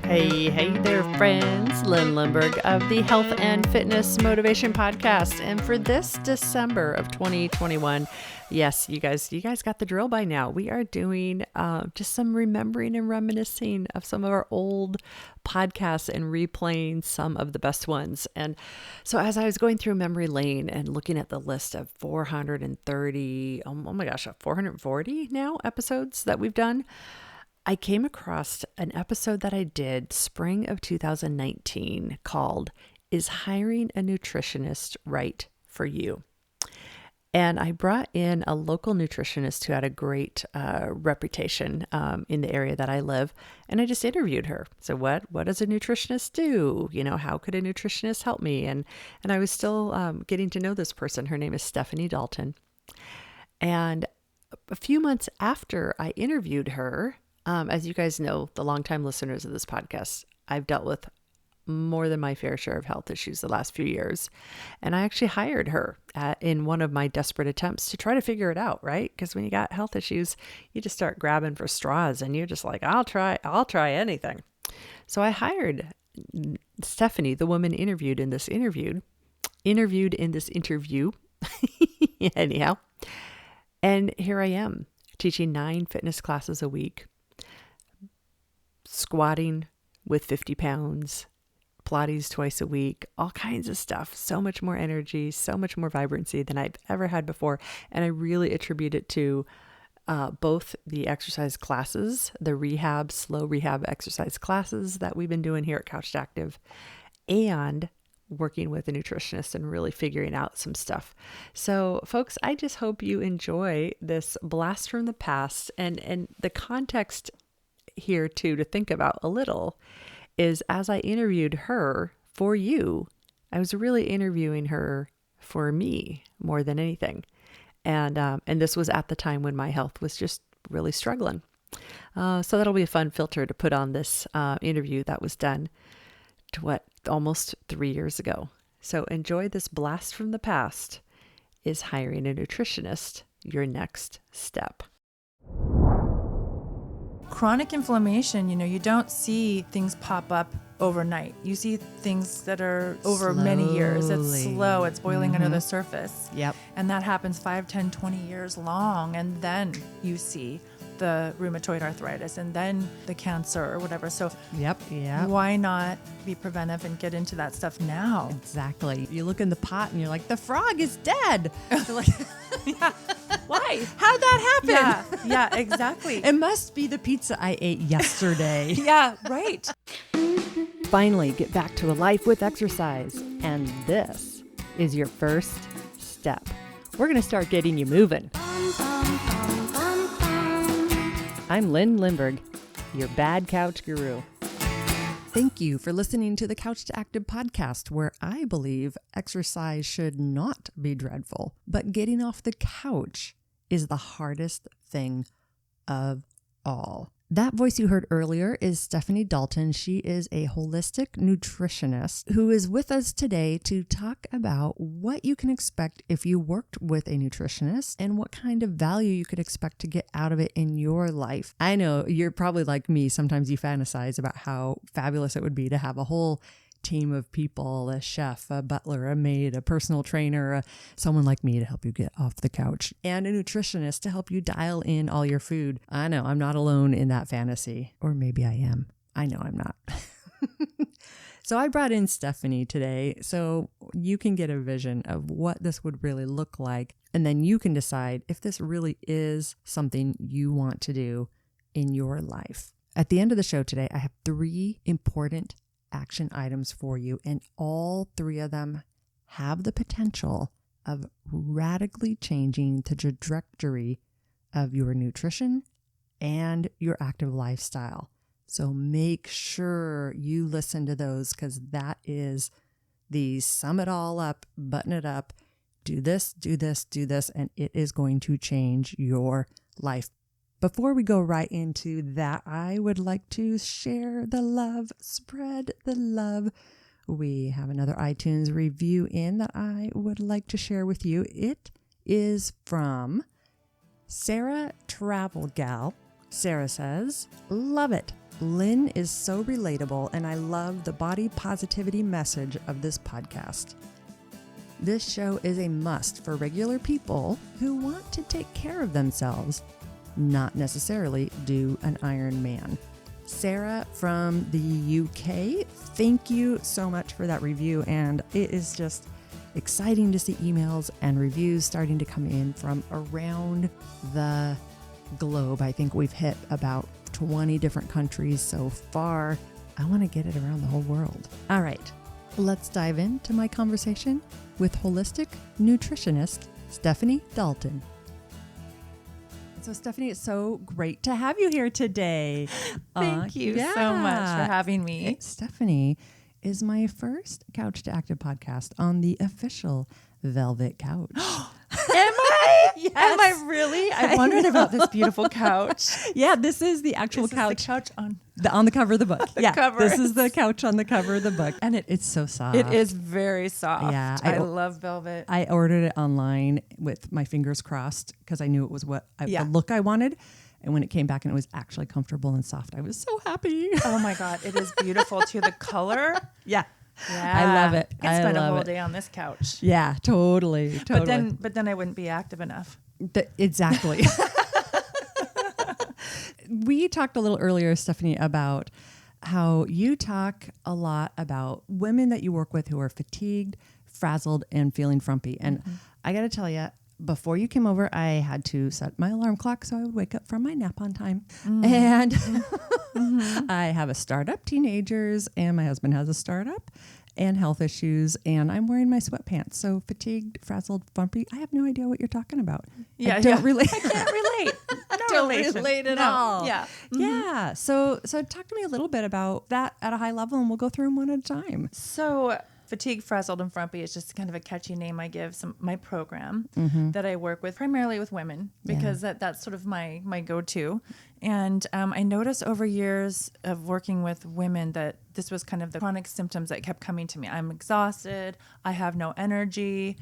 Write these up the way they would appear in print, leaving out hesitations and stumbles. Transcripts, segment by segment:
Hey there, friends. Lindbergh of the Health and Fitness Motivation Podcast. And for this December of 2021, yes, you guys got the drill by now. We are doing just some remembering and reminiscing of some of our old podcasts and replaying some of the best ones. And so as I was going through memory lane and looking at the list of 440 now episodes that we've done, I came across an episode that I did spring of 2019 called "Is Hiring a Nutritionist Right for You?" And I brought in a local nutritionist who had a great reputation in the area that I live. And I just interviewed her. So what does a nutritionist do? You know, how could a nutritionist help me? And I was still getting to know this person. Her name is Stephanie Dalton. And a few months after I interviewed her, as you guys know, the longtime listeners of this podcast, I've dealt with more than my fair share of health issues the last few years. And I actually hired her in one of my desperate attempts to try to figure it out, right? Because when you got health issues, you just start grabbing for straws and you're just like, I'll try anything. So I hired Stephanie, the woman interviewed in this interview. Anyhow. And here I am teaching 9 fitness classes a week, squatting with 50 pounds, Pilates twice a week, all kinds of stuff, so much more energy, so much more vibrancy than I've ever had before. And I really attribute it to both the exercise classes, the slow rehab exercise classes that we've been doing here at Digestive, and working with a nutritionist and really figuring out some stuff. So folks, I just hope you enjoy this blast from the past, and the context here too to think about a little is as I interviewed her for you, I was really interviewing her for me more than anything. And this was at the time when my health was just really struggling. So that'll be a fun filter to put on this interview that was done almost 3 years ago. So enjoy this blast from the past. Is hiring a nutritionist your next step? Chronic inflammation, you don't see things pop up overnight. You see things that are over many years. It's slow. It's boiling under the surface. Yep. And that happens 5, 10, 20 years long. And then you see the rheumatoid arthritis and then the cancer or whatever. So Yep. why not be preventive and get into that stuff now? Exactly. You look in the pot and you're like, the frog is dead. You're like, Yeah. Why? how'd that happen? Yeah, exactly. It must be the pizza I ate yesterday. Yeah, right. Finally, get back to a life with exercise. And this is your first step. We're going to start getting you moving. I'm Lynn Lindbergh, your bad couch guru. Thank you for listening to the Couch to Active podcast, where I believe exercise should not be dreadful, but getting off the couch is the hardest thing of all. That voice you heard earlier is Stephanie Dalton. She is a holistic nutritionist who is with us today to talk about what you can expect if you worked with a nutritionist and what kind of value you could expect to get out of it in your life. I know you're probably like me. Sometimes you fantasize about how fabulous it would be to have a whole team of people, a chef, a butler, a maid, a personal trainer, someone like me to help you get off the couch, and a nutritionist to help you dial in all your food. I know I'm not alone in that fantasy, or maybe I am. I know I'm not. So I brought in Stephanie today so you can get a vision of what this would really look like, and then you can decide if this really is something you want to do in your life. At the end of the show today, I have 3 important action items for you, and all 3 of them have the potential of radically changing the trajectory of your nutrition and your active lifestyle. So make sure you listen to those, because that is the sum it all up, button it up, do this, and it is going to change your life. Before we go right into that, I would like to share the love, spread the love. We have another iTunes review in that I would like to share with you. It is from Sarah Travel Gal. Sarah says, "Love it. Lynn is so relatable, and I love the body positivity message of this podcast. This show is a must for regular people who want to take care of themselves, not necessarily do an Ironman. Sarah from the UK, thank you so much for that review, and it is just exciting to see emails and reviews starting to come in from around the globe. I think we've hit about 20 different countries so far. I want to get it around the whole world. All right, let's dive into my conversation with holistic nutritionist Stephanie Dalton. So Stephanie, it's so great to have you here today. Thank you so much for having me. Stephanie is my first Couch to Active podcast on the official Velvet Couch. Am I? Yes. Am I really? I wondered about this beautiful couch. Yeah, this is the actual couch. The couch on the cover of the book. The cover. This is the couch on the cover of the book. And it's so soft. It is very soft. Yeah, I love velvet. I ordered it online with my fingers crossed because I knew it was the look I wanted. And when it came back and it was actually comfortable and soft, I was so happy. Oh my God, it is beautiful too. The color. Yeah. Yeah. I love it. I spent a whole day on this couch. Yeah, totally. But then I wouldn't be active enough. Exactly. We talked a little earlier, Stephanie, about how you talk a lot about women that you work with who are fatigued, frazzled, and feeling frumpy. And I got to tell you, before you came over, I had to set my alarm clock so I would wake up from my nap on time. And I have a startup teenagers, and my husband has a startup and health issues, and I'm wearing my sweatpants. So fatigued, frazzled, frumpy. I have no idea what you're talking about. Yeah, I don't relate. I can't relate. I don't relate at all. Yeah. Yeah. So talk to me a little bit about that at a high level, and we'll go through them one at a time. So fatigue, frazzled, and frumpy is just kind of a catchy name I give my program that I work with, primarily with women, because that's sort of my go-to. And I noticed over years of working with women that this was kind of the chronic symptoms that kept coming to me. I'm exhausted. I have no energy.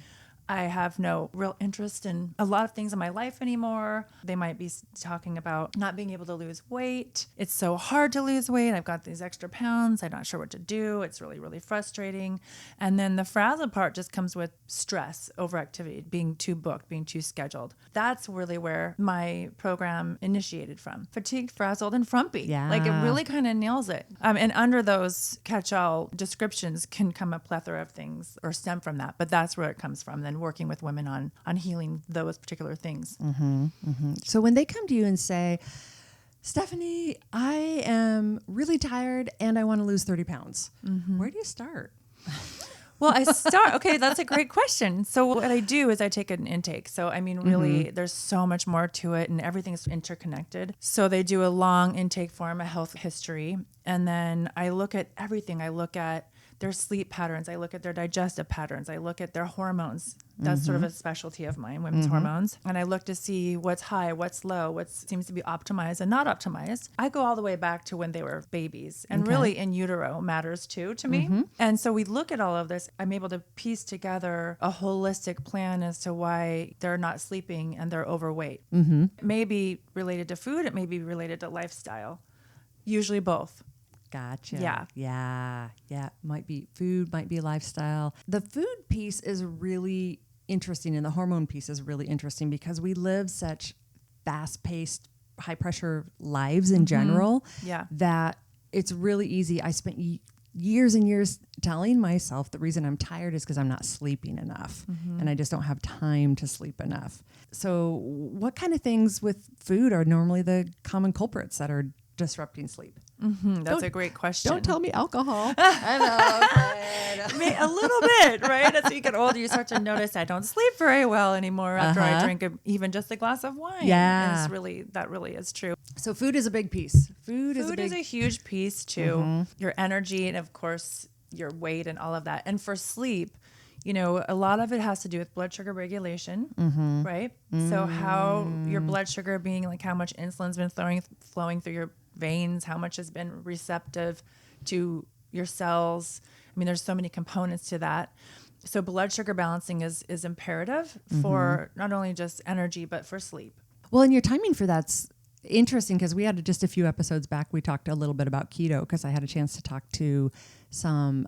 I have no real interest in a lot of things in my life anymore. They might be talking about not being able to lose weight. It's so hard to lose weight. I've got these extra pounds. I'm not sure what to do. It's really, really frustrating. And then the frazzled part just comes with stress, overactivity, being too booked, being too scheduled. That's really where my program initiated from. Fatigued, frazzled, and frumpy. Yeah. Like it really kind of nails it. And under those catch-all descriptions can come a plethora of things or stem from that. But that's where it comes from. Then working with women on healing those particular things. So when they come to you and say, Stephanie, I am really tired and I want to lose 30 pounds, where do you start? Well, okay, that's a great question. So what I do is I take an intake. So, I mean, really, there's so much more to it and everything's interconnected. So they do a long intake form, a health history, and then I look at everything. I look at their sleep patterns. I look at their digestive patterns. I look at their hormones. That's sort of a specialty of mine, women's hormones. And I look to see what's high, what's low, what seems to be optimized and not optimized. I go all the way back to when they were babies. And really in utero matters too to me. And so we look at all of this. I'm able to piece together a holistic plan as to why they're not sleeping and they're overweight. It may be related to food. It may be related to lifestyle. Usually both. Gotcha. Yeah. Might be food, might be lifestyle. The food piece is really interesting, and the hormone piece is really interesting because we live such fast-paced, high-pressure lives in general that it's really easy. I spent years and years telling myself the reason I'm tired is because I'm not sleeping enough and I just don't have time to sleep enough. So what kind of things with food are normally the common culprits that are disrupting sleep? That's a great question. Don't tell me alcohol. I know. A little bit, right? As you get older, you start to notice I don't sleep very well anymore after I drink even just a glass of wine. Yeah. And that really is true. So food is a big piece. Food is a huge piece too. Your energy and of course your weight and all of that. And for sleep, you know, a lot of it has to do with blood sugar regulation, right? So how your blood sugar being like how much insulin's been flowing through your veins, how much has been receptive to your cells. I mean, there's so many components to that. So blood sugar balancing is imperative for not only just energy, but for sleep. Well, and your timing for that's interesting because we had just a few episodes back, we talked a little bit about keto because I had a chance to talk to some,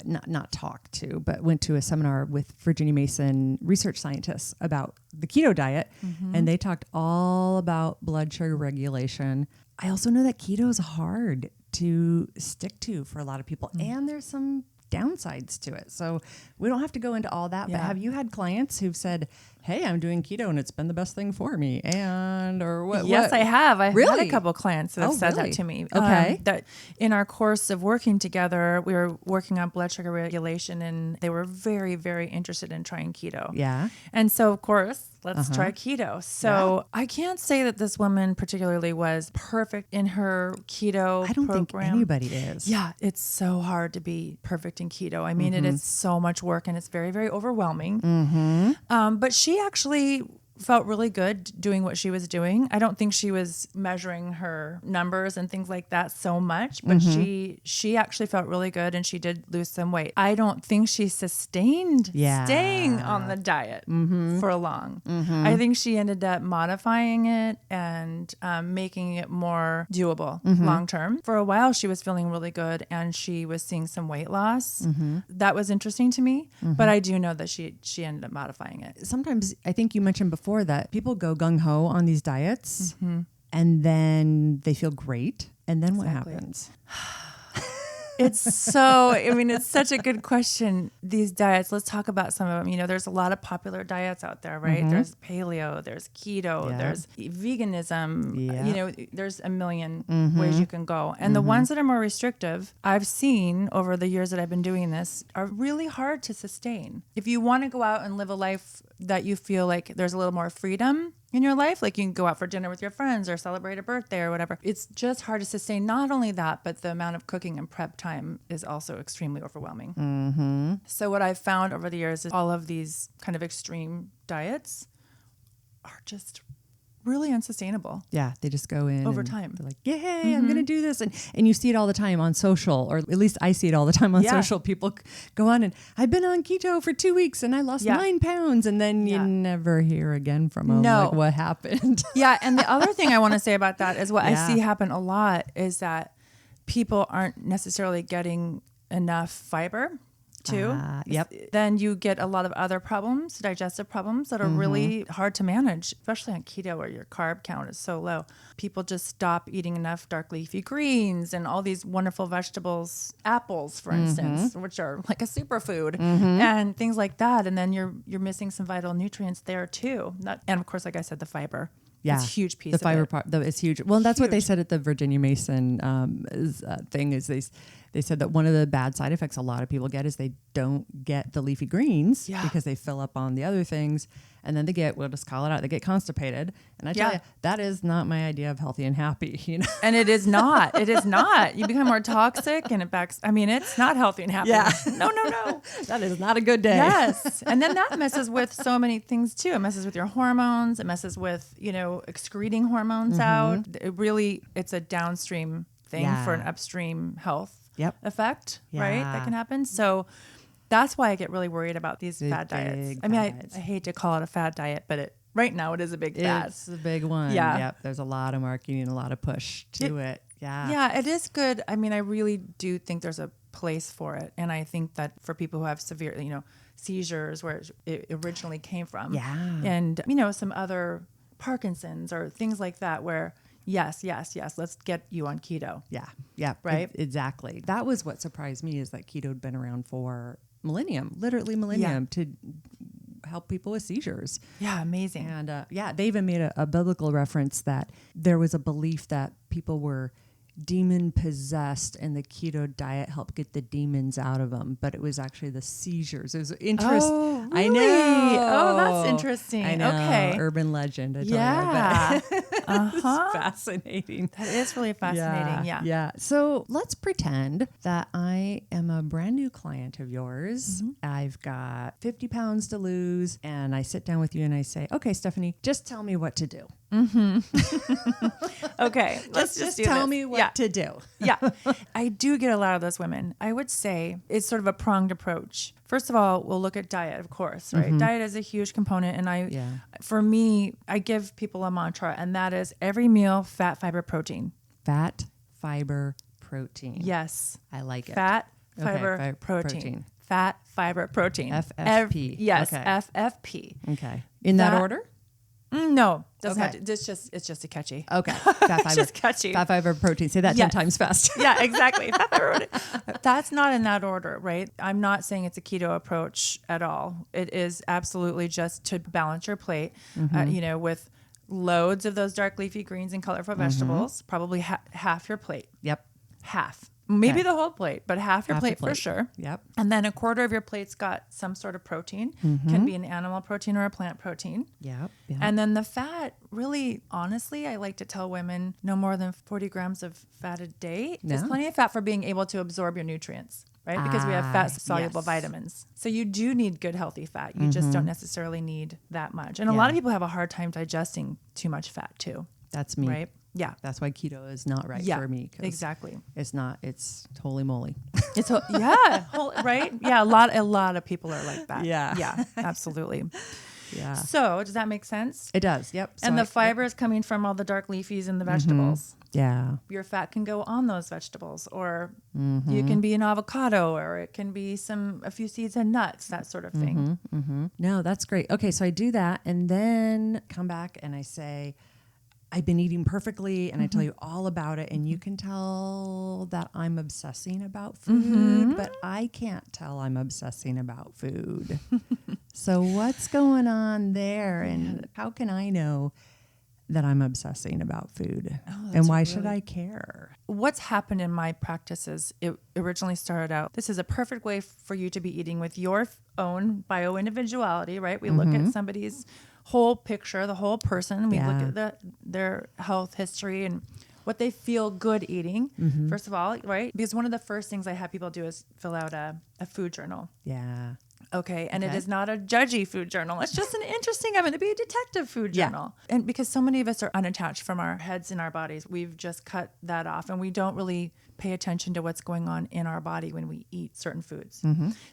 not talk to, but went to a seminar with Virginia Mason research scientists about the keto diet. And they talked all about blood sugar regulation. I also know that keto is hard to stick to for a lot of people. And there's some downsides to it. So we don't have to go into all that, but have you had clients who've said, hey, I'm doing keto and it's been the best thing for me? Or what? Yes, I have. I've Really? had a couple clients that have said really? that to me. Okay. That in our course of working together, we were working on blood sugar regulation and they were very, very interested in trying keto. Yeah. And so, of course, let's try keto. So I can't say that this woman particularly was perfect in her keto I don't program. think anybody is. Yeah, it's so hard to be perfect in keto. I mean, it is so much work and it's very, very overwhelming. But she actually felt really good doing what she was doing. I don't think she was measuring her numbers and things like that so much, but she actually felt really good and she did lose some weight. I don't think she sustained staying on the diet for long. I think she ended up modifying it and making it more doable long term. For a while, she was feeling really good and she was seeing some weight loss. That was interesting to me, but I do know that she ended up modifying it. Sometimes I think you mentioned before that people go gung-ho on these diets and then they feel great. And then what happens? It's such a good question. These diets, let's talk about some of them. You know, there's a lot of popular diets out there, right? There's paleo, there's keto, there's veganism. You know, there's a million ways you can go. And the ones that are more restrictive, I've seen over the years that I've been doing this, are really hard to sustain. If you want to go out and live a life that you feel like there's a little more freedom in your life, like you can go out for dinner with your friends or celebrate a birthday or whatever, it's just hard to sustain. Not only that, but the amount of cooking and prep time is also extremely overwhelming. So what I've found over the years is all of these kind of extreme diets are just really unsustainable. Yeah, they just go in over time. They're like, yay, I'm going to do this. And you see it all the time on social, or at least I see it all the time on social. People go on and I've been on keto for 2 weeks and I lost 9 pounds. And then you never hear again from them. No. Like, what happened? And the other thing I want to say about that is what I see happen a lot is that people aren't necessarily getting enough fiber too. Then you get a lot of other problems, digestive problems that are really hard to manage, especially on keto where your carb count is so low. People just stop eating enough dark leafy greens and all these wonderful vegetables, apples, for instance, which are like a superfood and things like that. And then you're missing some vital nutrients there too. And of course, like I said, the fiber. Yeah, it's a huge piece. The fiber of it. part is huge. Well, that's what they said at the Virginia Mason thing. Is they said that one of the bad side effects a lot of people get is they don't get the leafy greens because they fill up on the other things, and then we'll just call it out. They get constipated, and I tell you, that is not my idea of healthy and happy. You know, and it is not. It is not. You become more toxic, and it's not healthy and happy. Yeah, no. That is not a good day. Yes, and then that messes with so many things too. It messes with your hormones. It messes with excreting hormones out. It's a downstream thing for an upstream health effect, right? That can happen. So that's why I get really worried about these fad diets. I mean, I hate to call it a fad diet, but right now it is a big fad. It's a big one. Yeah. Yep. There's a lot of marketing and a lot of push to it. Yeah. Yeah, it is good. I mean, I really do think there's a place for it. And I think that for people who have severe, seizures where it originally came from. Yeah. And, some other Parkinson's or things like that where yes, let's get you on keto. Yeah. Right? Exactly. That was what surprised me is that keto had been around for literally millennium to help people with seizures. Yeah, amazing. And they even made a biblical reference that there was a belief that people were demon possessed and the keto diet helped get the demons out of them, but it was actually the seizures. It was interesting. Oh, really? I know. Oh, that's interesting. I know. Okay. Urban legend. I Yeah. It's fascinating. That is really fascinating. Yeah. So let's pretend that I am a brand new client of yours. I've got 50 pounds to lose and I sit down with you and I say, okay, Stephanie, just tell me what to do. Okay. Let's Just do tell this. me what to do. Yeah. I do get a lot of those women. I would say it's sort of a pronged approach. First of all, we'll look at diet, of course, right? Diet is a huge component. And for me, I give people a mantra, and that is every meal, fat, fiber, protein. Fat, fiber, protein. Yes. I like it. Fat, fiber, protein. Fat, fiber, protein. FFP. Yes, Okay. FFP. Okay. In that order? No, doesn't Okay. have to. It's just a catchy. Okay. Fat, fiber. Just catchy. Fat, fiber, protein. Say that 10 times fast. Yeah, exactly. Fat, fiber, protein. That's not in that order, right? I'm not saying it's a keto approach at all. It is absolutely just to balance your plate, with loads of those dark leafy greens and colorful vegetables, probably half your plate. Yep. Half. Maybe the whole plate, but half your plate for sure. Yep. And then a quarter of your plate's got some sort of protein. Can be an animal protein or a plant protein. Yep. And then the fat, really, honestly, I like to tell women no more than 40 grams of fat a day. There's plenty of fat for being able to absorb your nutrients, right? Because we have fat-soluble vitamins. So you do need good, healthy fat. You just don't necessarily need that much. And a lot of people have a hard time digesting too much fat too. That's me. Right? Yeah. That's why keto is not right for me. Exactly. It's not. It's holy moly. It's right? Yeah. A lot of people are like that. Yeah. Yeah. Absolutely. Yeah. So does that make sense? It does. Yep. And the fiber is coming from all the dark leafies and the vegetables. Yeah. Your fat can go on those vegetables, or you can be an avocado, or it can be a few seeds and nuts, that sort of thing. No, that's great. Okay. So I do that and then come back and I say, I've been eating perfectly, and I tell you all about it, and you can tell that I'm obsessing about food, but I can't tell I'm obsessing about food. So what's going on there, and how can I know that I'm obsessing about food, and why should I care? What's happened in my practice is it originally started out, this is a perfect way for you to be eating with your own bio-individuality, right? We look at somebody's whole picture, the whole person. We look at their health history and what they feel good eating, first of all, right? Because one of the first things I have people do is fill out a food journal. Yeah. Okay. And it is not a judgy food journal. It's just an interesting, I'm going to be a detective food journal. And because so many of us are unattached from our heads and our bodies, we've just cut that off, and we don't really pay attention to what's going on in our body when we eat certain foods.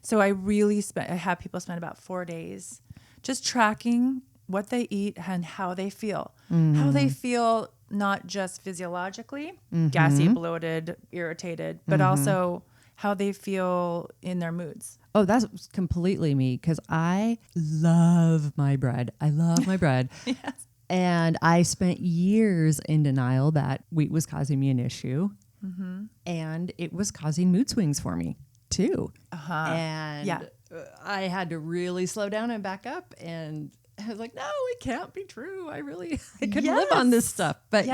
So I have people spend about 4 days just tracking what they eat and how they feel. How they feel, not just physiologically, gassy, bloated, irritated, but also how they feel in their moods. Oh, that's completely me, because I love my bread. I love my bread. Yes. And I spent years in denial that wheat was causing me an issue. And it was causing mood swings for me too. And I had to really slow down and back up, and I was like, no, it can't be true. I couldn't live on this stuff. But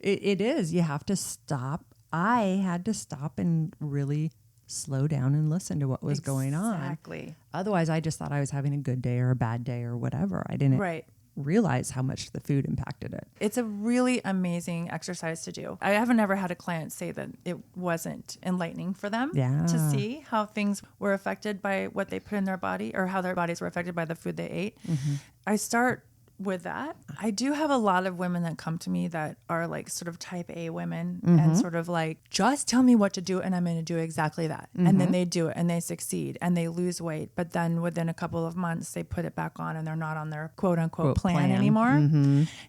it is. You have to stop. I had to stop and really slow down and listen to what was going on. Exactly. Otherwise, I just thought I was having a good day or a bad day or whatever. I didn't realize how much the food impacted it. It's a really amazing exercise to do. I haven't ever had a client say that it wasn't enlightening for them to see how things were affected by what they put in their body, or how their bodies were affected by the food they ate. I start with that. I do have a lot of women that come to me that are like sort of type A women and sort of like, just tell me what to do and I'm going to do exactly that. And then they do it and they succeed and they lose weight. But then within a couple of months, they put it back on and they're not on their quote unquote plan anymore.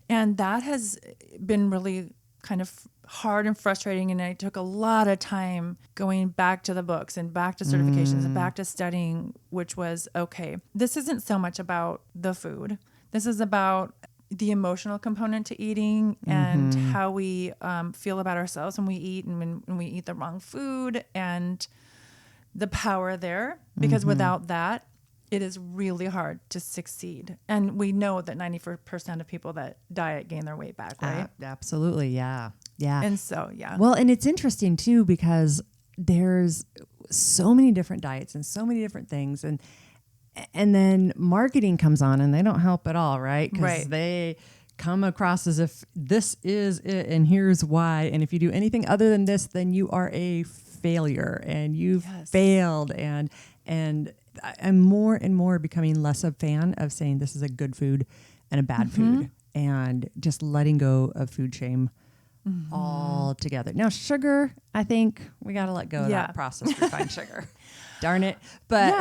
And that has been really kind of hard and frustrating. And I took a lot of time going back to the books and back to certifications and back to studying, which was, okay, this isn't so much about the food. This is about the emotional component to eating and how we feel about ourselves when we eat, and when we eat the wrong food, and the power there. Because without that, it is really hard to succeed. And we know that 90% of people that diet gain their weight back, right? Absolutely. Yeah. Yeah. And so, Well, and it's interesting too, because there's so many different diets and so many different things. And then marketing comes on and they don't help at all, right? Because they come across as if this is it and here's why. And if you do anything other than this, then you are a failure and you've failed. And I'm more and more becoming less a fan of saying this is a good food and a bad food. and just letting go of food shame altogether. Now, sugar, I think we got to let go of that processed refined sugar. Darn it. But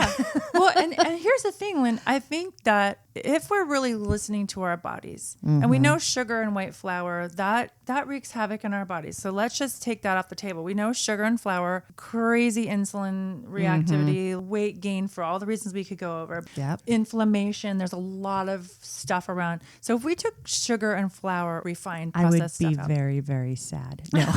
well, and here's the thing, Lynn, I think that if we're really listening to our bodies, and we know sugar and white flour, that wreaks havoc in our bodies. So let's just take that off the table. We know sugar and flour, crazy insulin reactivity, weight gain for all the reasons we could go over. Yep. Inflammation, there's a lot of stuff around. So if we took sugar and flour, refined, processed I would be stuff very, very sad. No.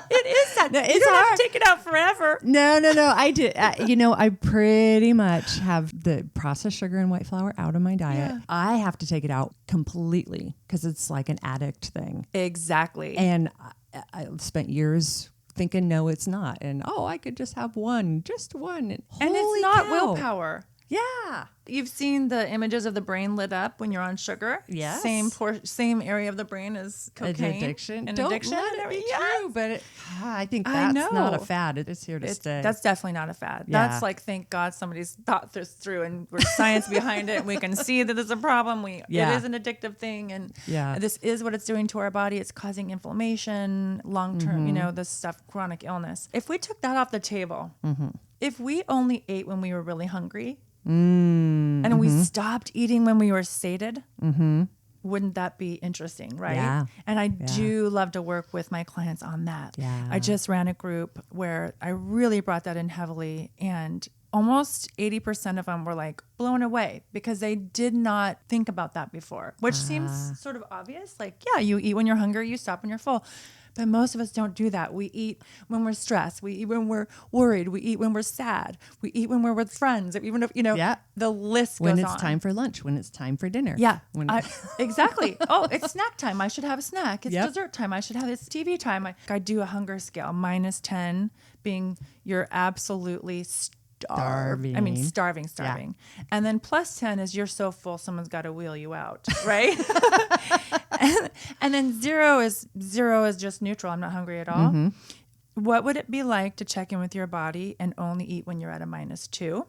It is sad. No, you don't have to take it out forever. No. I did. I pretty much have the processed sugar and white flour out of my diet. Yeah. I have to take it out completely because it's like an addict thing. Exactly. And I spent years thinking, no, it's not. And, I could just have one. And it's not willpower. Yeah. You've seen the images of the brain lit up when you're on sugar. Yes. Same area of the brain as cocaine. Addiction. And Don't addiction. let it be true, but I think that's not a fad. It is here to stay. That's definitely not a fad. Yeah. That's like, thank God somebody's thought this through and there's science behind it. And we can see that there's a problem. It is an addictive thing. And this is what it's doing to our body. It's causing inflammation, long-term, this stuff, chronic illness. If we took that off the table, if we only ate when we were really hungry, and we stopped eating when we were sated, wouldn't that be interesting, right? Yeah. And I do love to work with my clients on that. Yeah. I just ran a group where I really brought that in heavily, and almost 80% of them were like blown away because they did not think about that before, which seems sort of obvious. Like, you eat when you're hungry, you stop when you're full. But most of us don't do that. We eat when we're stressed. We eat when we're worried. We eat when we're sad. We eat when we're with friends. Even if, the list goes on. When it's time for lunch, when it's time for dinner. Yeah, exactly. It's snack time. I should have a snack. It's dessert time. I should have this TV time. I do a hunger scale, -10 being you're absolutely starving. I mean, starving. Yeah. And then +10 is you're so full, someone's got to wheel you out, right? and then 0 is just neutral. I'm not hungry at all. What would it be like to check in with your body and only eat when you're at a -2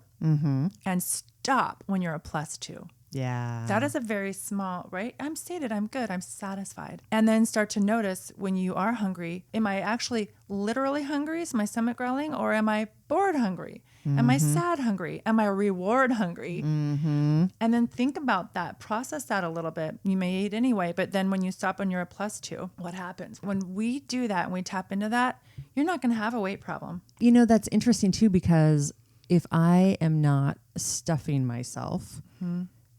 and stop when you're a +2? Yeah. That is a very small, right? I'm sated, I'm good, I'm satisfied. And then start to notice when you are hungry, am I actually literally hungry? Is my stomach growling? Or am I bored hungry? Am I sad hungry? Am I reward hungry? And then think about that, process that a little bit. You may eat anyway, but then when you stop when you're a +2, what happens? When we do that and we tap into that, you're not going to have a weight problem. That's interesting too, because if I am not stuffing myself,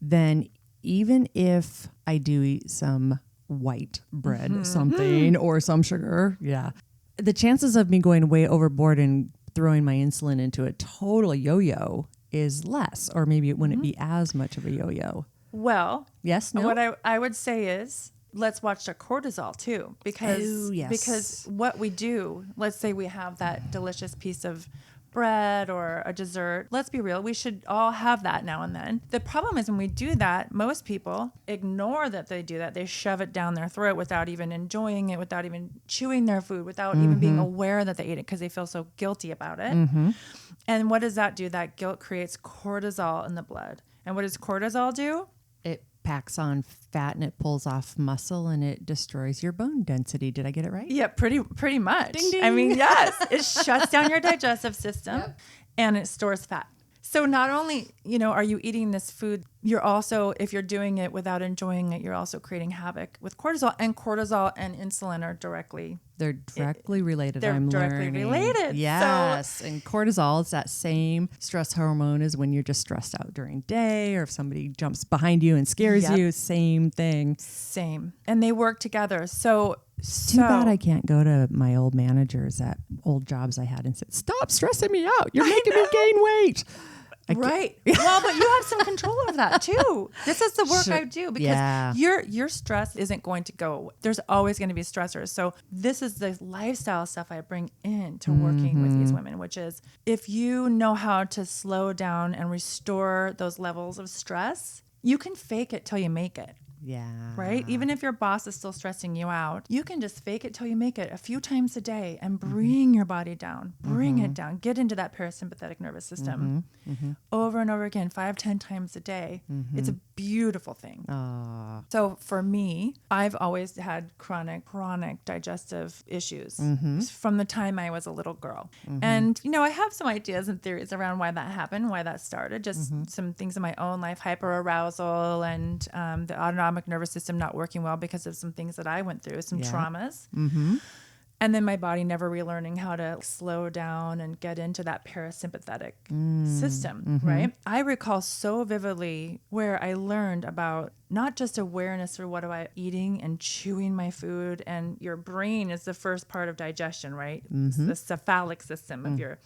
then even if I do eat some white bread, something, or some sugar, the chances of me going way overboard and throwing my insulin into a total yo-yo is less, or maybe it wouldn't be as much of a yo-yo. Well, yes, no. What I would say is, let's watch the cortisol too, because what we do, let's say we have that delicious piece of bread or a dessert. Let's be real. We should all have that now and then. The problem is when we do that, most people ignore that they do that. They shove it down their throat without even enjoying it, without even chewing their food, without even being aware that they ate it because they feel so guilty about it. And what does that do? That guilt creates cortisol in the blood. And what does cortisol do? It packs on fat and it pulls off muscle and it destroys your bone density. Did I get it right? Yeah, pretty much. Ding, ding. I mean, yes, it shuts down your digestive system and it stores fat. So not only, are you eating this food, you're also, if you're doing it without enjoying it, you're also creating havoc with cortisol, and insulin are directly related. They're directly related. Yes. And cortisol is that same stress hormone as when you're just stressed out during day, or if somebody jumps behind you and scares you, same thing. Same. And they work together. So too bad I can't go to my old managers at old jobs I had and say, stop stressing me out. You're making me gain weight. Right. Well, but you have some control over that too. This is the work I do, because your stress isn't going to go away. There's always going to be stressors. So this is the lifestyle stuff I bring into working with these women, which is if you know how to slow down and restore those levels of stress, you can fake it till you make it. Yeah. Right? Even if your boss is still stressing you out, you can just fake it till you make it a few times a day and bring your body down, bring it down, get into that parasympathetic nervous system over and over again, 5-10 times a day. It's a beautiful thing. So for me, I've always had chronic digestive issues from the time I was a little girl. And, I have some ideas and theories around why that happened, why that started, just some things in my own life, hyperarousal and the autonomic nervous system not working well because of some things that I went through, some traumas. And then my body never relearning how to slow down and get into that parasympathetic system, right? I recall so vividly where I learned about not just awareness for what am I eating and chewing my food, and your brain is the first part of digestion, right? It's the cephalic system of your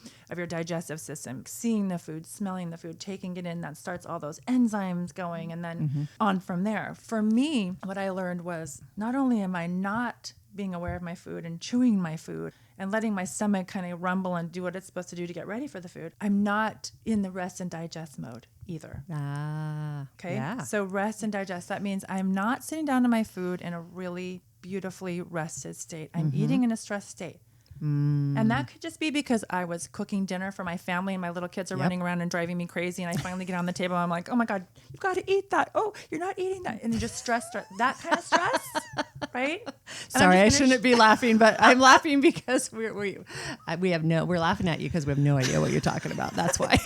digestive system. Seeing the food, smelling the food, taking it in, that starts all those enzymes going, and then on from there. For me, what I learned was not only am I not being aware of my food and chewing my food and letting my stomach kind of rumble and do what it's supposed to do to get ready for the food, I'm not in the rest and digest mode either. Okay. Yeah. So rest and digest, that means I'm not sitting down to my food in a really beautifully rested state. I'm eating in a stressed state. And that could just be because I was cooking dinner for my family and my little kids are running around and driving me crazy. And I finally get on the table and I'm like, oh my God, you've got to eat that. Oh, you're not eating that. And you just stress, that kind of stress, right? And sorry, I shouldn't be laughing, but I'm laughing because we're laughing at you because we have no idea what you're talking about. That's why.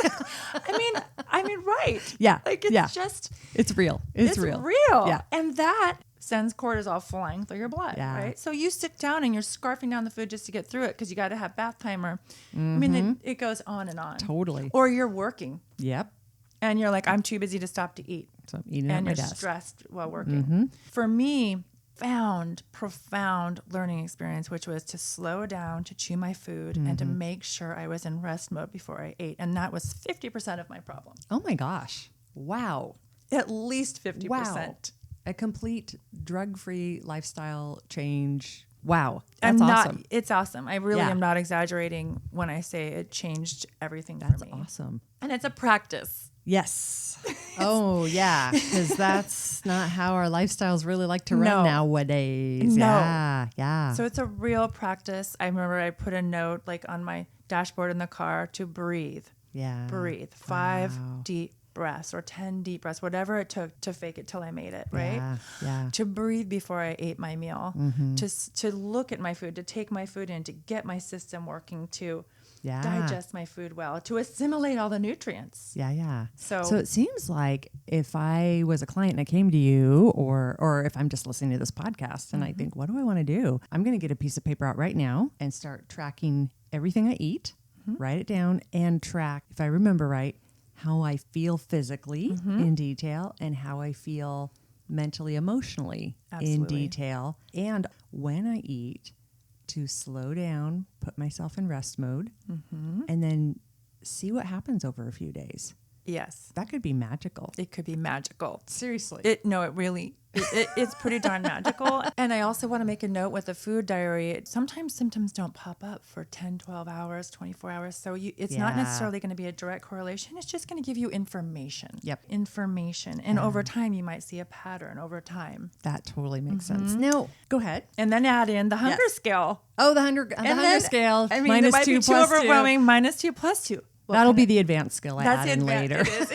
I mean, right. Yeah. Like it's just. It's real. It's real. Yeah. And that sends cortisol flying through your blood, right? So you sit down and you're scarfing down the food just to get through it because you got to have bath timer. I mean, it goes on and on. Totally. Or you're working. Yep. And you're like, I'm too busy to stop to eat. So I'm eating and at my you're desk. Stressed while working. For me, profound learning experience, which was to slow down, to chew my food, and to make sure I was in rest mode before I ate. And that was 50% of my problem. Oh my gosh. Wow. At least 50%. Wow. A complete drug-free lifestyle change. Wow. That's awesome. It's awesome. I really am not exaggerating when I say it changed everything for me. That's awesome. And it's a practice. Yes. Oh, yeah. Because that's not how our lifestyles really like to run nowadays. No. Yeah. So it's a real practice. I remember I put a note on my dashboard in the car to breathe. Yeah. Breathe. 5 deep breaths or 10 deep breaths, whatever it took to fake it till I made it, right? Yeah. To breathe before I ate my meal, to look at my food, to take my food in, to get my system working, to digest my food well, to assimilate all the nutrients. Yeah. So it seems like if I was a client and I came to you, or if I'm just listening to this podcast and I think, what do I want to do? I'm going to get a piece of paper out right now and start tracking everything I eat, write it down, and track, if I remember right, how I feel physically in detail and how I feel mentally, emotionally in detail. And when I eat, to slow down, put myself in rest mode, and then see what happens over a few days. Yes. That could be magical. It could be magical. Seriously. It really, it's pretty darn magical. And I also want to make a note with the food diary. Sometimes symptoms don't pop up for 10, 12 hours, 24 hours. So it's not necessarily going to be a direct correlation. It's just going to give you information. Yep. Information. And over time, you might see a pattern over time. That totally makes sense. Now, go ahead. And then add in the hunger scale. Oh, the hunger scale. I mean, it might be too overwhelming. -2 +2. That'll be the advanced skill I add in later. It is.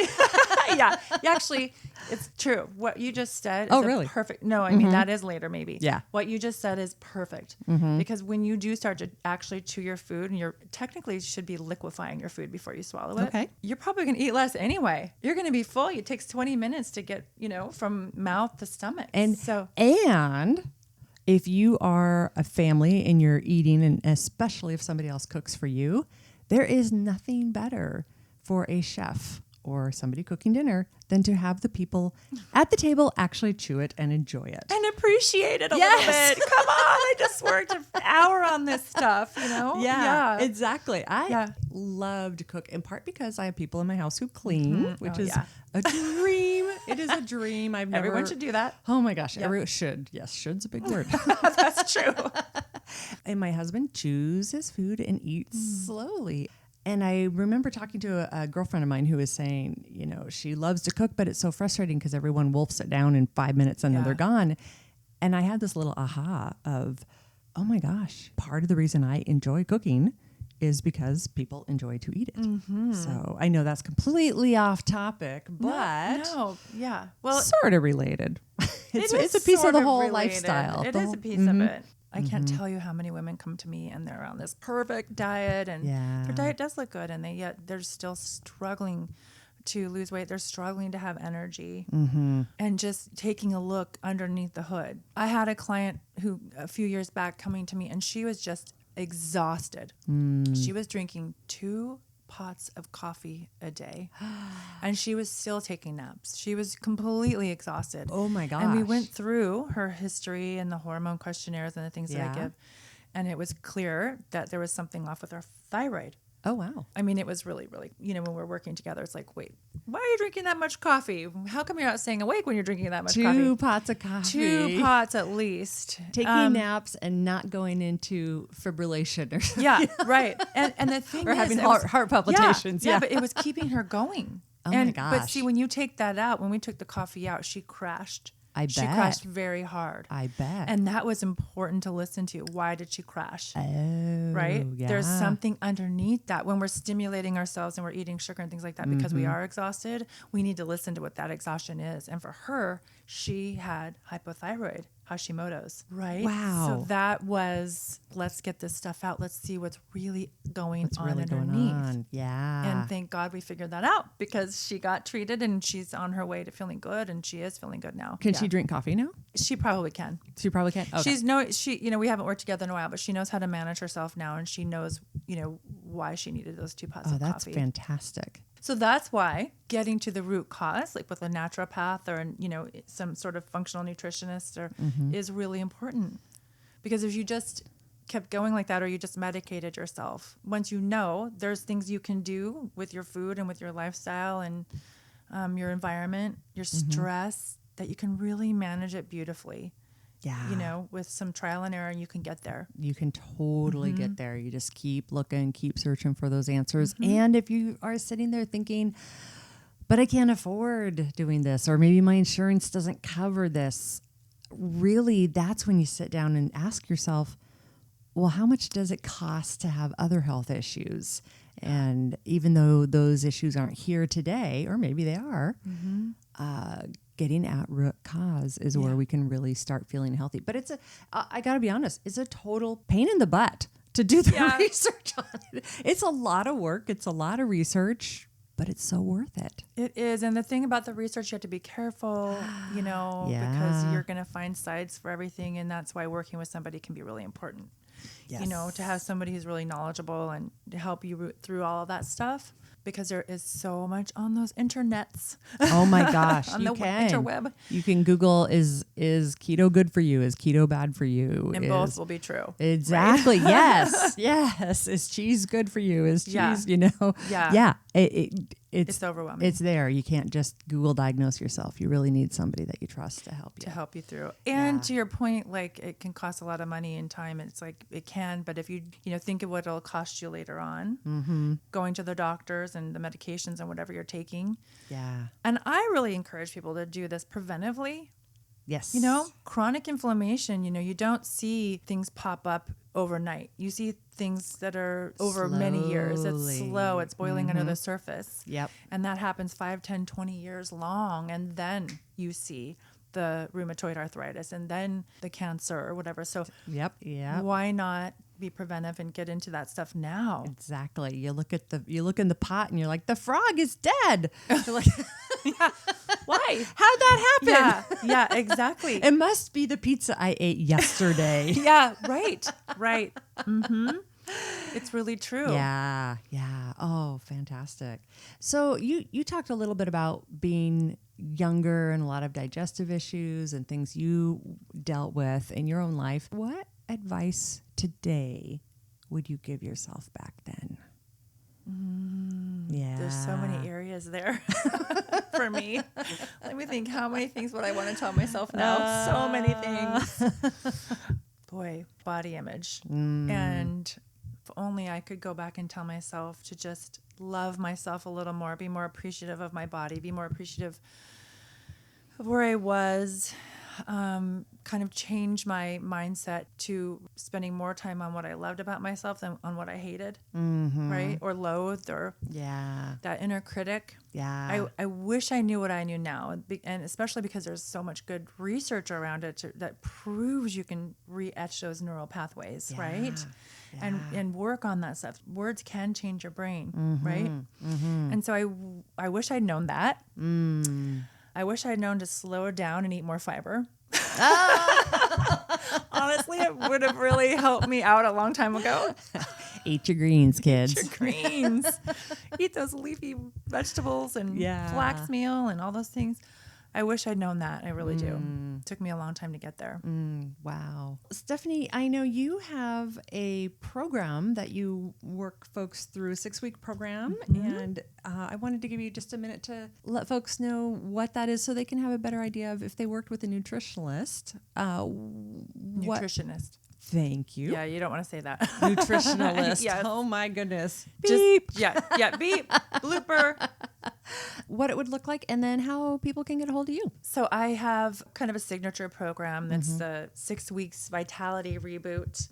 Yeah. Actually, it's true. What you just said is really? Perfect. No, I mean, that is later maybe. Yeah. What you just said is perfect. Because when you do start to actually chew your food, and you're technically should be liquefying your food before you swallow it. Okay. You're probably going to eat less anyway. You're going to be full. It takes 20 minutes to get, from mouth to stomach. And if you are a family and you're eating, and especially if somebody else cooks for you, there is nothing better for a chef or somebody cooking dinner than to have the people at the table actually chew it and enjoy it. And appreciate it a little bit. Come on, I just worked an hour on this stuff, Yeah, exactly. I love to cook, in part because I have people in my house who clean, which is a dream. It is a dream. Everyone should do that. Oh my gosh, everyone should. Yes, should's a big word. That's true. And my husband chews his food and eats slowly. And I remember talking to a girlfriend of mine who was saying, you know, she loves to cook, but it's so frustrating because everyone wolfs it down in 5 minutes and then they're gone. And I had this little aha of, oh my gosh, part of the reason I enjoy cooking is because people enjoy to eat it. Mm-hmm. So I know that's completely off topic, but well, sort of related. It's a piece of the whole lifestyle. It is a piece of it. I can't tell you how many women come to me and they're on this perfect diet and their diet does look good and yet they're still struggling to lose weight. They're struggling to have energy and just taking a look underneath the hood. I had a client who a few years back coming to me and she was just exhausted. She was drinking 2 pots of coffee a day and she was still taking naps. She was completely exhausted. Oh my gosh. And we went through her history and the hormone questionnaires and the things that I give. And it was clear that there was something off with her thyroid. Oh, wow. I mean, it was really, really, you know, when we're working together, it's like, wait, why are you drinking that much coffee? How come you're not staying awake when you're drinking that much coffee? 2 pots of coffee. 2 pots at least. Taking naps and not going into fibrillation or something. Yeah, right. And the thing or having heart palpitations. Yeah, but it was keeping her going. Oh my gosh. But see, when you take that out, when we took the coffee out, she crashed. I bet. She crashed very hard. I bet. And that was important to listen to. Why did she crash? Oh, right? yeah. There's something underneath that. When we're stimulating ourselves and we're eating sugar and things like that because we are exhausted, we need to listen to what that exhaustion is. And for her, she had hypothyroid, Hashimoto's, right? Wow. So that was, let's get this stuff out. Let's see what's really going on underneath. Going on. Yeah. And thank God we figured that out because she got treated and she's on her way to feeling good and she is feeling good now. Can she drink coffee now? She probably can. She probably can. Okay. You know, we haven't worked together in a while, but she knows how to manage herself now and she knows, you know, why she needed those 2 pots of coffee. Oh, that's fantastic. So that's why getting to the root cause, like with a naturopath or, you know, some sort of functional nutritionist is really important. Because if you just kept going like that or you just medicated yourself, once you know there's things you can do with your food and with your lifestyle and your environment, your stress, that you can really manage it beautifully. Yeah. You know, with some trial and error, you can get there. You can totally get there. You just keep looking, keep searching for those answers. And if you are sitting there thinking, but I can't afford doing this, or maybe my insurance doesn't cover this, really, that's when you sit down and ask yourself, well, how much does it cost to have other health issues? And even though those issues aren't here today, or maybe they are, getting at root cause is where we can really start feeling healthy. But I got to be honest, it's a total pain in the butt to do the research on it. It's a lot of work. It's a lot of research, but it's so worth it. It is. And the thing about the research, you have to be careful, you know, because you're going to find sides for everything. And that's why working with somebody can be really important. Yes. You know, to have somebody who's really knowledgeable and to help you root through all of that stuff, because there is so much on those internets. Oh my gosh. On the interweb. You can Google, is keto good for you? Is keto bad for you? And both will be true. Exactly. Right? Yes. Yes. Is cheese good for you? Is cheese, you know? Yeah. Yeah. It's overwhelming. It's there. You can't just Google diagnose yourself. You really need somebody that you trust to help you. To help you through. And to your point, like it can cost a lot of money and time. It's like it can, but if you think of what it'll cost you later on, going to the doctors and the medications and whatever you're taking. Yeah. And I really encourage people to do this preventively. Yes. You know, chronic inflammation, you don't see things pop up overnight. You see things that are over many years. It's slow. It's boiling under the surface. Yep. And that happens 5, 10, 20 years long. And then you see the rheumatoid arthritis and then the cancer or whatever. So why not be preventive and get into that stuff now? Exactly. You look in the pot and you're like, the frog is dead. You're like, why? How'd that happen? Yeah, exactly. It must be the pizza I ate yesterday. Yeah, right. It's really true. Yeah. Oh, fantastic. So you talked a little bit about being younger and a lot of digestive issues and things you dealt with in your own life. What advice today would you give yourself back then? Yeah. There's so many areas there for me. Let me think, how many things would I want to tell myself now? So many things. Boy, body image and If only I could go back and tell myself to just love myself a little more, be more appreciative of my body, be more appreciative of where I was, kind of change my mindset to spending more time on what I loved about myself than on what I hated, right? Or loathed, or that inner critic. Yeah. I wish I knew what I knew now, and especially because there's so much good research around it that proves you can re-etch those neural pathways, right? Yeah. And work on that stuff. Words can change your brain, right? And so I wish I'd known that. I wish I'd known to slow down and eat more fiber. Honestly, it would have really helped me out a long time ago. Eat your greens, kids. Eat your greens. Eat those leafy vegetables and flax meal and all those things. I wish I'd known that. I really do. Took me a long time to get there. Wow. Stephanie, I know you have a program that you work folks through, a 6-week program. And I wanted to give you just a minute to let folks know what that is so they can have a better idea of if they worked with a nutritionist. Nutritionist. Thank you. Yeah, you don't want to say that. Nutritionalist. Yes. Oh my goodness. Beep. Beep. Blooper. What it would look like, and then how people can get a hold of you. So I have kind of a signature program that's the 6 weeks vitality reboot,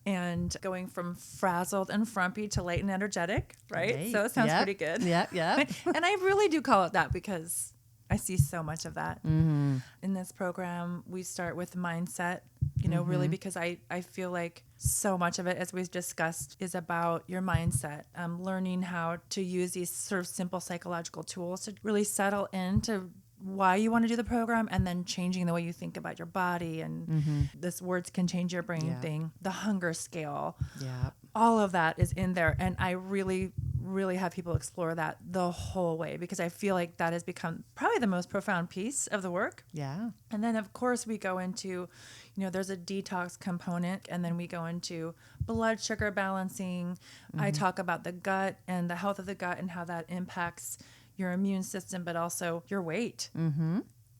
and going from frazzled and frumpy to light and energetic, right? So it sounds pretty good. Yeah. And I really do call it that because I see so much of that. In this program, we start with mindset, really because I feel like so much of it, as we've discussed, is about your mindset, learning how to use these sort of simple psychological tools to really settle into why you want to do the program, and then changing the way you think about your body. And this words can change your brain thing, the hunger scale. All of that is in there. And I really, really have people explore that the whole way, because I feel like that has become probably the most profound piece of the work. And then, of course, we go into, there's a detox component, and then we go into blood sugar balancing. I talk about the gut and the health of the gut and how that impacts your immune system, but also your weight.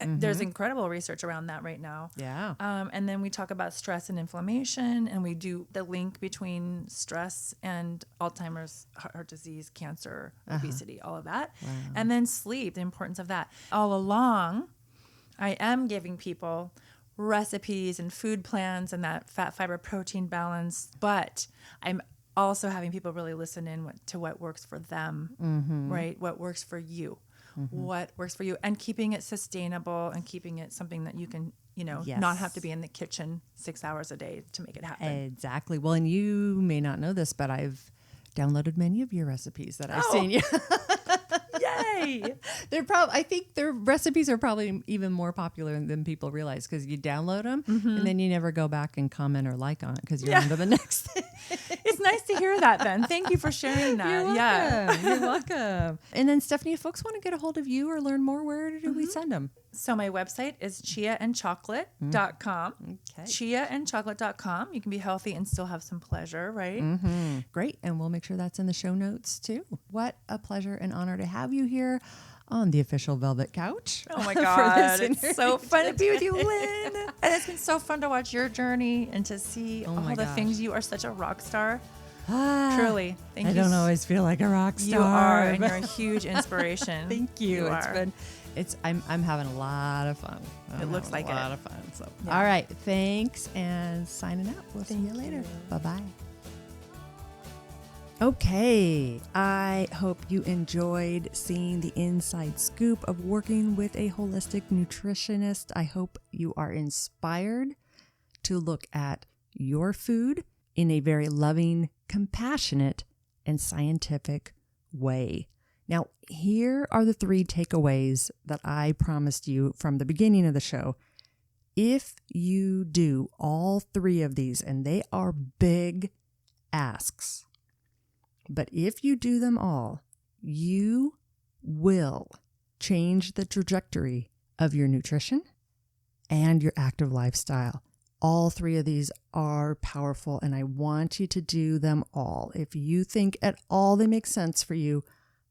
There's incredible research around that right now. And then we talk about stress and inflammation, and we do the link between stress and Alzheimer's, heart disease, cancer, obesity, all of that. And then sleep, the importance of that. All along, I am giving people recipes and food plans and that fat, fiber, protein balance, but I'm also having people really listen in to what works for them, right? What works for you. What works for you, and keeping it sustainable and keeping it something that you can, not have to be in the kitchen 6 hours a day to make it happen. Exactly. Well, and you may not know this, but I've downloaded many of your recipes that I've seen you. Yay! I think their recipes are probably even more popular than people realize, because you download them and then you never go back and comment or like on it because you're on to the next thing. It's nice to hear that, Ben. Thank you for sharing that. You're welcome. You're welcome. And then, Stephanie, if folks want to get a hold of you or learn more, where do we send them? So my website is chiaandchocolate.com. Okay. Chiaandchocolate.com. You can be healthy and still have some pleasure, right? Great. And we'll make sure that's in the show notes too. What a pleasure and honor to have you here on the official Velvet Couch. Oh my God. It's so fun to be with you, Lynn. And it's been so fun to watch your journey and to see all the things. You are such a rock star. Truly. Thank you. I don't always feel like a rock star. You are, and you're a huge inspiration. Thank you. I'm having a lot of fun. It looks like a lot of fun. So, all right. Thanks, and signing out. We'll see you later. Bye-bye. Okay, I hope you enjoyed seeing the inside scoop of working with a holistic nutritionist. I hope you are inspired to look at your food in a very loving, compassionate, and scientific way. Now, here are the 3 takeaways that I promised you from the beginning of the show. If you do all 3 of these, and they are big asks, but if you do them all, you will change the trajectory of your nutrition and your active lifestyle. All 3 of these are powerful, and I want you to do them all. If you think at all they make sense for you,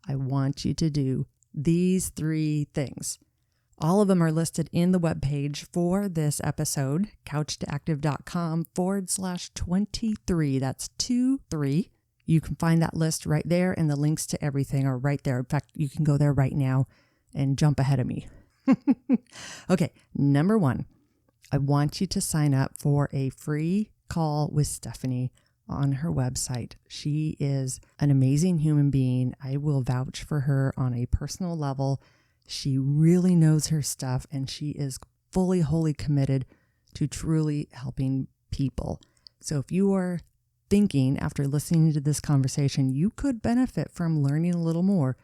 I want you to do these 3 things. All of them are listed in the webpage for this episode, couchtoactive.com/23. That's 23. You can find that list right there, and the links to everything are right there. In fact, you can go there right now and jump ahead of me. Okay, number 1, I want you to sign up for a free call with Stephanie on her website. She is an amazing human being. I will vouch for her on a personal level. She really knows her stuff, and she is fully, wholly committed to truly helping people. So if you are thinking after listening to this conversation, you could benefit from learning a little more,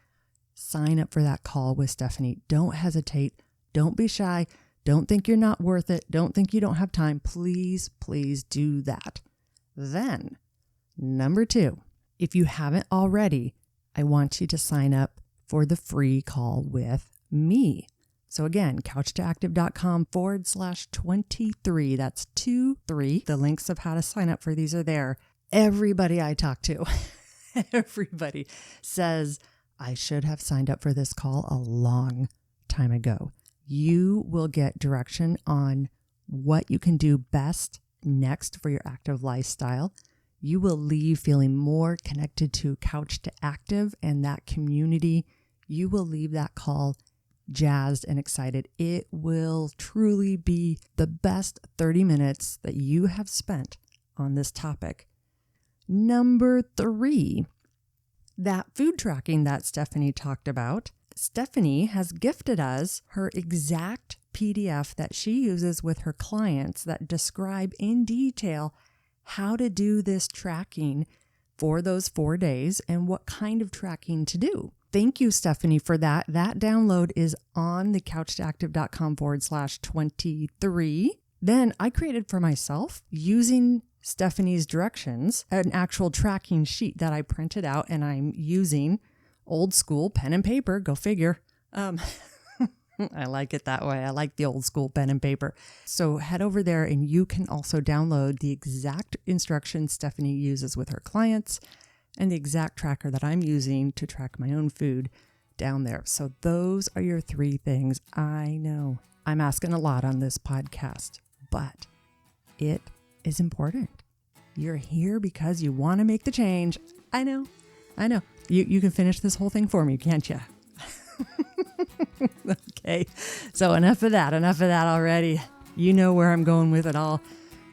sign up for that call with Stephanie. Don't hesitate. Don't be shy. Don't think you're not worth it. Don't think you don't have time. Please, please do that. Then, number 2, if you haven't already, I want you to sign up for the free call with me. So again, couchtoactive.com/23. That's 23. The links of how to sign up for these are there. Everybody I talk to, everybody says I should have signed up for this call a long time ago. You will get direction on what you can do best next for your active lifestyle. You will leave feeling more connected to Couch to Active and that community. You will leave that call jazzed and excited. It will truly be the best 30 minutes that you have spent on this topic. Number 3, that food tracking that Stephanie talked about. Stephanie has gifted us her exact PDF that she uses with her clients that describe in detail how to do this tracking for those 4 days and what kind of tracking to do. Thank you, Stephanie, for that. That download is on the couchtoactive.com/23. Then I created for myself, using Stephanie's directions, an actual tracking sheet that I printed out, and I'm using old school pen and paper. Go figure. I like it that way. I like the old school pen and paper. So head over there and you can also download the exact instructions Stephanie uses with her clients and the exact tracker that I'm using to track my own food down there. So those are your 3 things. I know I'm asking a lot on this podcast, but it is important. You're here because you want to make the change. I know. You can finish this whole thing for me, can't you? Okay. So enough of that already. You know where I'm going with it all.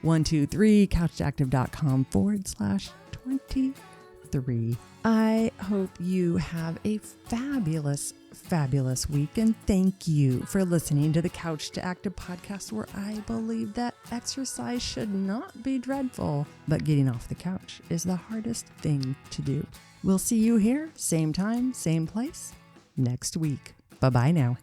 123 couchtoactive.com/23. I hope you have a fabulous, fabulous week. And thank you for listening to the Couch to Active podcast, where I believe that exercise should not be dreadful, but getting off the couch is the hardest thing to do. We'll see you here, same time, same place, next week. Bye-bye now.